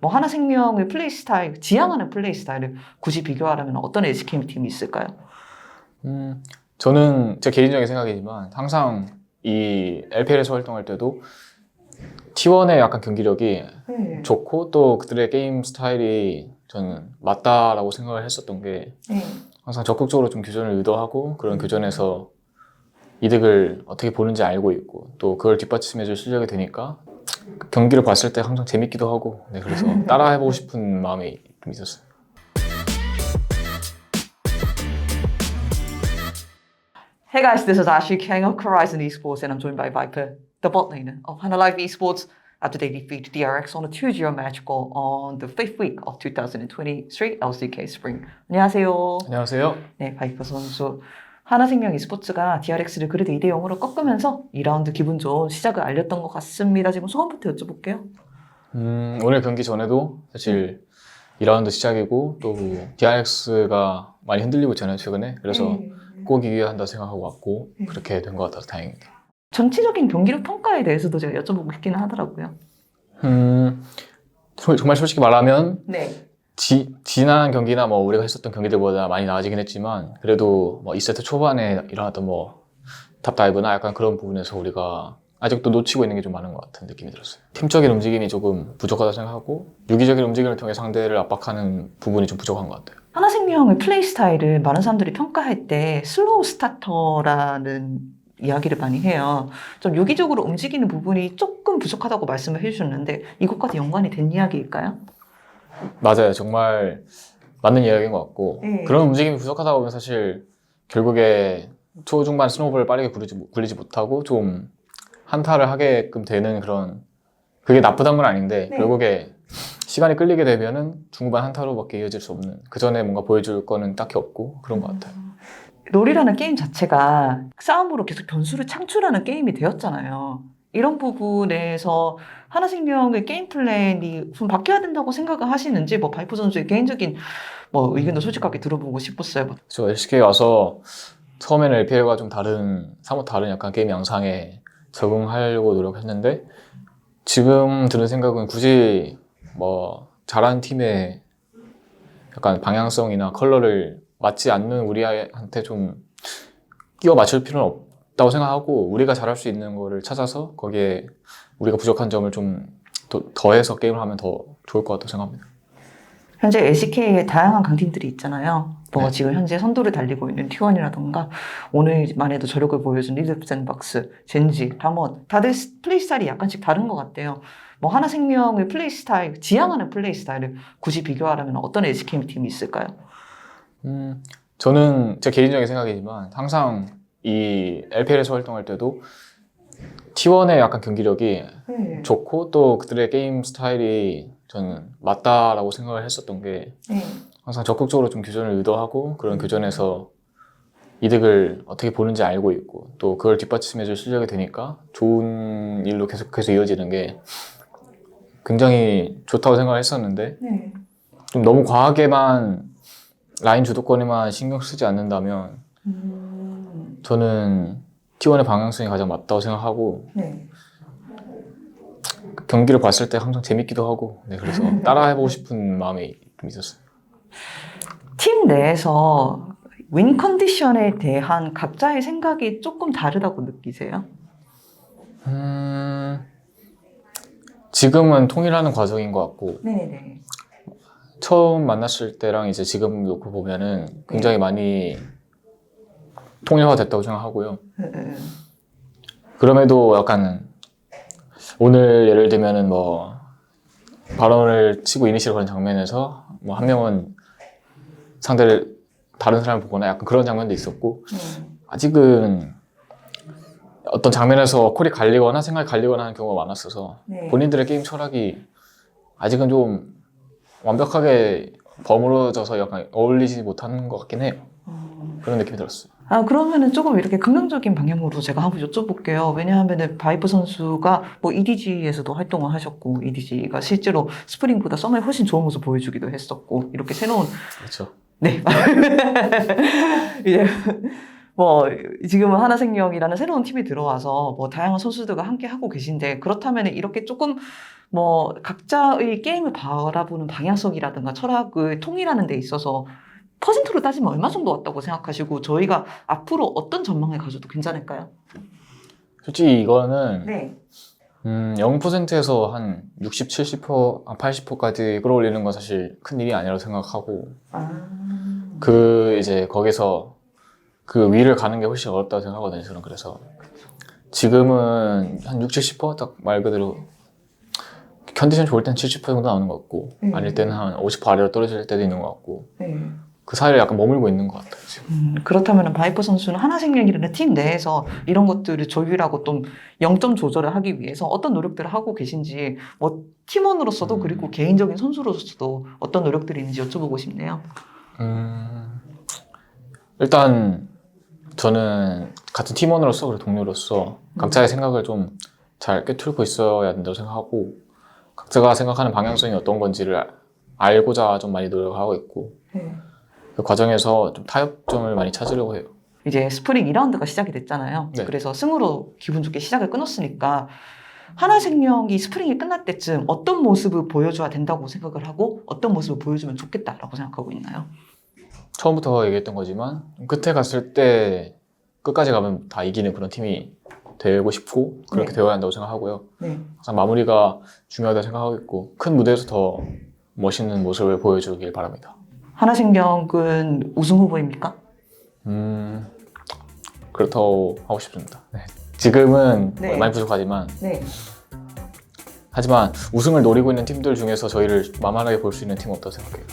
뭐 하나생명의 플레이 스타일, 지향하는 플레이 스타일을 굳이 비교하라면 어떤 SK 팀이 있을까요? 저는 제 개인적인 생각이지만 항상 이 LPL에서 활동할 때도 T1의 약간 경기력이 네. 좋고 또 그들의 게임 스타일이 저는 맞다라고 생각을 했었던 게 네. 항상 적극적으로 좀 교전을 의도하고 그런 교전에서 이득을 어떻게 보는지 알고 있고 또 그걸 뒷받침해줄 실력이 되니까 경기를 봤을 때 항상 재밌기도 하고 그래서 따라해보고 싶은 마음이 좀 있었어요. Hey guys, this is Ashley King of Horizon Esports and I'm joined by Viper, the bot lane of Hana Live Esports. After they defeat DRX on a 2-0 match goal on the 5th week of 2023 LCK Spring. 안녕하세요. 안녕하세요. 네, 바이퍼 선수. 하나생명 e스포츠가 DRX를 그래도 2대0으로 꺾으면서 2라운드 기분 좋은 시작을 알렸던 것 같습니다. 지금 소감부터 여쭤볼게요. 오늘 경기 전에도 사실 2라운드 시작이고 또 DRX가 많이 흔들리고 있잖아요 최근에. 그래서 꼭 이겨야 한다 생각하고 왔고 그렇게 된 것 같아서 다행입니다. 전체적인 경기력 평가에 대해서도 제가 여쭤보고 싶기는 하더라고요. 정말 솔직히 말하면 네. 지난 경기나 뭐 우리가 했었던 경기들보다 많이 나아지긴 했지만 그래도 뭐 2세트 초반에 일어났던 뭐 탑다이브나 약간 그런 부분에서 우리가 아직도 놓치고 있는 게 좀 많은 것 같은 느낌이 들었어요. 팀적인 움직임이 조금 부족하다 생각하고 유기적인 움직임을 통해 상대를 압박하는 부분이 좀 부족한 것 같아요. 하나생명의 플레이 스타일을 많은 사람들이 평가할 때 슬로우 스타터라는 이야기를 많이 해요. 좀 유기적으로 움직이는 부분이 조금 부족하다고 말씀을 해주셨는데 이것과도 연관이 된 이야기일까요? 맞아요. 정말 맞는 이야기인 것 같고 그런 움직임이 부족하다 보면 사실 결국에 초중반 스노우볼을 빠르게 굴리지 못하고 좀 한타를 하게끔 되는 그런 그게 나쁘단 건 아닌데 결국에 시간이 끌리게 되면은 중후반 한타로밖에 이어질 수 없는 그 전에 뭔가 보여줄 거는 딱히 없고 그런 것 같아요. 롤이라는 게임 자체가 싸움으로 계속 변수를 창출하는 게임이 되었잖아요. 이런 부분에서 하나생명의 게임 플랜이 좀 바뀌어야 된다고 생각을 하시는지 뭐 바이퍼 선수의 개인적인 뭐 의견도 솔직하게 들어보고 싶었어요. 저 LCK 와서 처음에는 LPL과 좀 사뭇 다른 약간 게임 양상에 적응하려고 노력했는데 지금 드는 생각은 굳이 뭐 잘하는 팀의 약간 방향성이나 컬러를 맞지 않는 우리한테 좀 끼워 맞출 필요는 없다고 생각하고 우리가 잘할 수 있는 거를 찾아서 거기에 우리가 부족한 점을 좀 더해서 게임을 하면 더 좋을 것 같다고 생각합니다. 현재 LCK에 다양한 강팀들이 있잖아요. 뭐 지금 현재 선두를 달리고 있는 T1이라던가 오늘만 해도 저력을 보여준 리드 샌박스, 젠지, 담원 다들 플레이 스타일이 약간씩 다른 것 같아요. 뭐 하나생명의 플레이 스타일, 지향하는 플레이 스타일을 굳이 비교하라면 어떤 LCK 팀이 있을까요? 저는 제 개인적인 생각이지만 항상 이 LPL에서 활동할 때도 T1의 약간 경기력이 좋고 또 그들의 게임 스타일이 저는 맞다라고 생각을 했었던 게 항상 적극적으로 좀 교전을 의도하고 그런 교전에서 이득을 어떻게 보는지 알고 있고 또 그걸 뒷받침해줄 실력이 되니까 좋은 일로 계속해서 이어지는 게 굉장히 좋다고 생각을 했었는데 좀 너무 과하게만 라인 주도권에만 신경 쓰지 않는다면 저는 T1의 방향성이 가장 맞다고 생각하고 경기를 봤을 때 항상 재밌기도 하고 그래서 따라해보고 싶은 마음이 좀 있었어요. 팀 내에서 윈 컨디션에 대한 각자의 생각이 조금 다르다고 느끼세요? 지금은 통일하는 과정인 것 같고 네네. 처음 만났을 때랑 이제 지금 놓고 보면은 굉장히 많이 통일화됐다고 생각하고요. 그럼에도 약간 오늘 예를 들면은 뭐 발언을 치고 이니시를 거는 장면에서 뭐 한 명은 상대를 다른 사람을 보거나 약간 그런 장면도 있었고 아직은 어떤 장면에서 콜이 갈리거나 생각이 갈리거나 하는 경우가 많았어서 본인들의 게임 철학이 아직은 좀 완벽하게 버무려져서 약간 어울리지 못하는 것 같긴 해요. 그런 느낌이 들었어요. 그러면은 조금 이렇게 긍정적인 방향으로 제가 한번 여쭤볼게요. 왜냐하면은 바이퍼 선수가 뭐 EDG에서도 활동을 하셨고, EDG가 실제로 스프링보다 서머에 훨씬 좋은 모습 보여주기도 했었고, 이렇게 새로운. 그렇죠. 네. 이제 뭐 지금은 하나생명이라는 새로운 팀이 들어와서 뭐 다양한 선수들과 함께 하고 계신데 그렇다면 이렇게 조금 뭐 각자의 게임을 바라보는 방향성이라든가 철학을 통일하는 데 있어서 퍼센트로 따지면 얼마 정도 왔다고 생각하시고 저희가 앞으로 어떤 전망을 가져도 괜찮을까요? 솔직히 이거는 네. 0%에서 한 60, 70%, 80%까지 끌어올리는 건 사실 큰 일이 아니라고 생각하고 이제 거기서 그 위를 가는 게 훨씬 어렵다고 생각하거든요. 저는 그래서 지금은 한 60, 70%딱 말 그대로 컨디션 좋을 땐 70% 정도 나오는 것 같고 아닐 때는 한 50% 아래로 떨어질 때도 있는 것 같고 그 사이를 약간 머물고 있는 것 같아요. 지금. 그렇다면 바이퍼 선수는 하나생명이라는 팀 내에서 이런 것들을 조율하고 좀 0점 조절을 하기 위해서 어떤 노력들을 하고 계신지 뭐 팀원으로서도 그리고 개인적인 선수로서도 어떤 노력들이 있는지 여쭤보고 싶네요. 일단 저는 같은 팀원으로서 그리고 동료로서 각자의 생각을 좀 잘 꿰뚫고 있어야 된다고 생각하고 각자가 생각하는 방향성이 어떤 건지를 알고자 좀 많이 노력하고 있고 그 과정에서 좀 타협점을 많이 찾으려고 해요. 이제 스프링 2라운드가 시작이 됐잖아요. 네. 그래서 승으로 기분 좋게 시작을 끊었으니까 하나생명이 스프링이 끝날 때쯤 어떤 모습을 보여줘야 된다고 생각을 하고 어떤 모습을 보여주면 좋겠다라고 생각하고 있나요? 처음부터 얘기했던 거지만 끝에 갔을 때 끝까지 가면 다 이기는 그런 팀이 되고 싶고 그렇게 네. 되어야 한다고 생각하고요. 네. 항상 마무리가 중요하다고 생각하고 있고 큰 무대에서 더 멋있는 모습을 보여주길 바랍니다. 하나생명은 우승 후보입니까? 그렇다고 하고 싶습니다. 네. 지금은 네. 많이 부족하지만 네. 하지만 우승을 노리고 있는 팀들 중에서 저희를 만만하게 볼 수 있는 팀은 없다고 생각해요.